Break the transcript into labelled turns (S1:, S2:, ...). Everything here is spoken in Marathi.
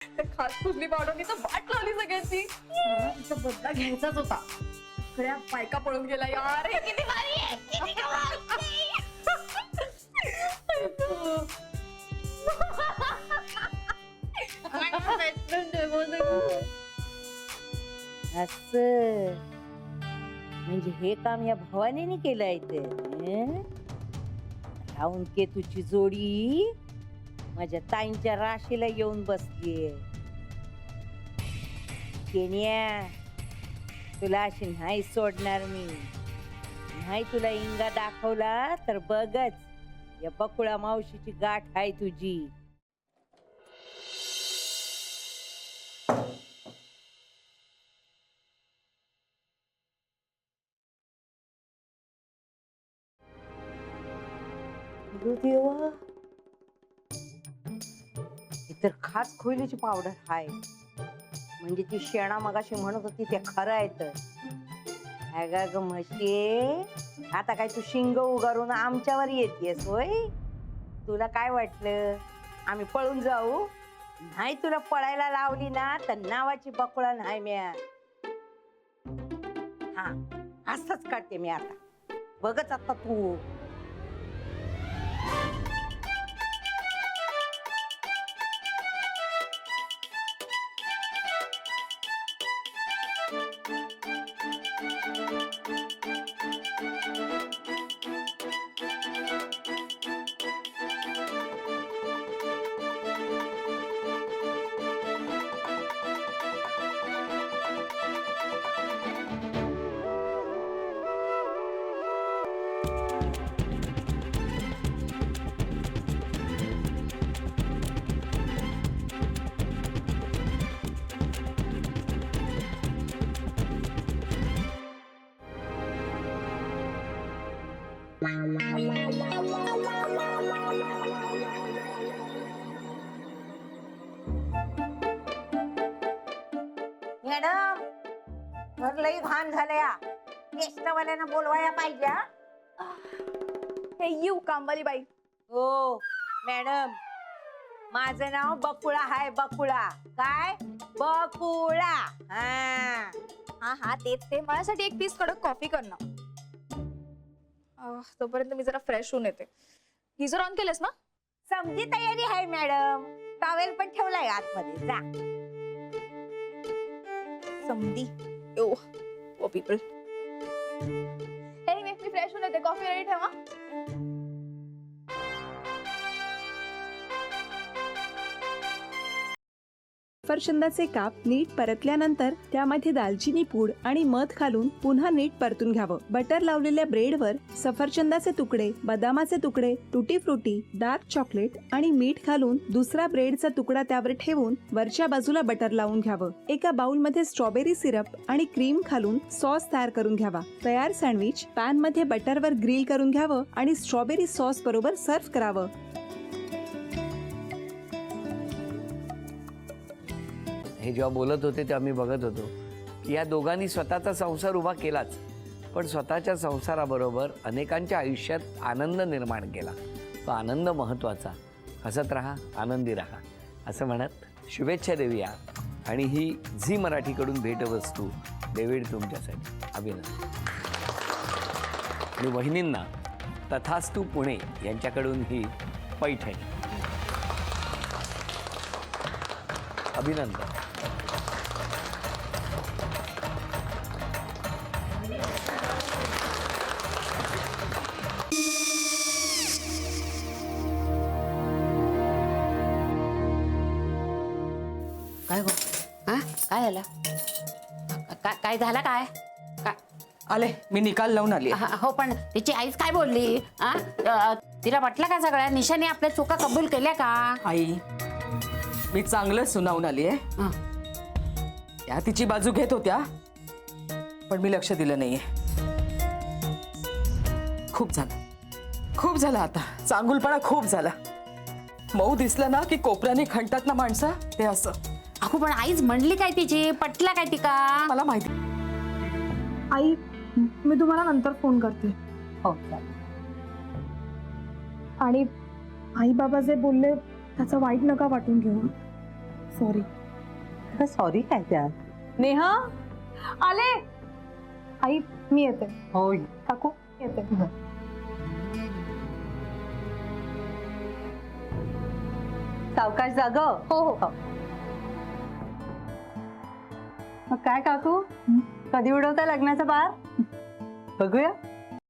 S1: खास कुठली पावडरनी तर वाट लावली सगळ्यांची. बदला घ्यायचाच होता. खऱ्या बायका पळून गेला यार. हे किती भारी आहे, किती कमाल.
S2: असं म्हणजे हे काम या भवानीने केलंय ते. राहून केतूची जोडी माझ्या ताईंच्या राशीला येऊन बसलीये. केनिया, तुला अशी नाही सोडणार मी. नाही तुला इंगा दाखवला तर बघच, या बकुळा मावशीची गाठ आहे तुझी. देवा, इतर खास खोलीची पावडर हाय. म्हणजे ती शेणा मगाशी म्हणत होती ते खरं आहे. तर ग म्हशी, आता काय तू शिंग उगारून आमच्यावर येतेस होय? तुला काय वाटलं आम्ही पळून जाऊ? नाही, तुला पळायला लावली ना तर नावाची बकुळा नाही म्या. हा, असंच करते मी आता. बघच आता तू. मॅडम, घर लई घाण झालंया. पेस्टवाल्यानं बोलवाया पाहिजे.
S1: हे यू कामवाली बाई.
S2: हो मॅडम, माझं नाव बकुळा हाय. बकुळा. काय? बकुळा. हा
S1: हा हा, तेच ते. माझ्यासाठी एक पीस कडक कॉफी कर ना. तोपर्यंत मी जरा फ्रेश होऊन येते. गीझर ऑन केलंस ना?
S2: समजी तयारी आहे मॅडम. टॉवेल पण ठेवलाय आतमध्ये. जा.
S1: समधी. ओ पीपल. हे मी फ्रेश होऊन येते. कॉफी रेडी ठेवा.
S3: सफरचंदाचे काप नीट परतल्यानंतर त्यामध्ये दालचिनी पूड आणि मध घालून पुन्हा नीट परतून घ्यावं. बटर लावलेल्या ब्रेडवर सफरचंदाचे तुकडे, बदामाचे तुकडे, टुटी फ्रुटी, डार्क चॉकलेट आणि मीठ घालून दुसरा ब्रेडचा तुकडा त्यावर ठेवून वरच्या बाजूला बटर लावून घ्यावं. एका बाउलमध्ये स्ट्रॉबेरी सिरप आणि क्रीम घालून सॉस तयार करून घ्यावा. तयार सँडविच पॅन मध्ये बटरवर ग्रिल करून घ्यावं आणि स्ट्रॉबेरी सॉस बरोबर सर्व्ह करावं.
S4: हे जेव्हा बोलत होते तेव्हा मी बघत होतो की या दोघांनी स्वतःचा संसार उभा केलाच, पण स्वतःच्या संसाराबरोबर अनेकांच्या आयुष्यात आनंद निर्माण केला. तो आनंद महत्त्वाचा. हसत राहा, आनंदी राहा असं म्हणत शुभेच्छा देऊया. आणि ही झी मराठीकडून भेटवस्तू डेव्हिड तुमच्यासाठी. अभिनंदन. आणि वहिनींना तथास्तू पुणे यांच्याकडून ही पैठणी. अभिनंदन.
S5: काय गो? हा, काय झालं? काय झालं? काय
S6: आले, मी निकाल लावून आली.
S5: हो, पण तिची आईच काय बोलली? तिला वाटलं का सगळ्या निशाने आपल्या चुका कबूल केल्या का?
S6: आई, मी चांगलं सुनावून आली आहे. त्या तिची बाजू घेत होत्या, पण मी लक्ष दिलं नाहीये. खूप झालं आता. चांगुलपणा खूप झाला. मऊ दिसलं ना की कोपऱ्याने खणतात ना माणसं, ते असं.
S5: अगो, पण आईच म्हणली काय तिची? पटला काय तिका?
S6: मला माहिती.
S7: आई, मी तुम्हाला नंतर फोन करते.
S2: हो.
S7: आणि आई बाबा जे बोलले त्याचं वाईट नका वाटून घेऊ. सॉरी.
S2: सॉरी काय त्यात?
S7: नेहा आले. आई मी येते.
S2: होय.
S7: काकू येते.
S2: सावकाश जाग.
S7: हो हो.
S2: मग काय काकू, कधी उडवता लग्नाचा बार? बघूया.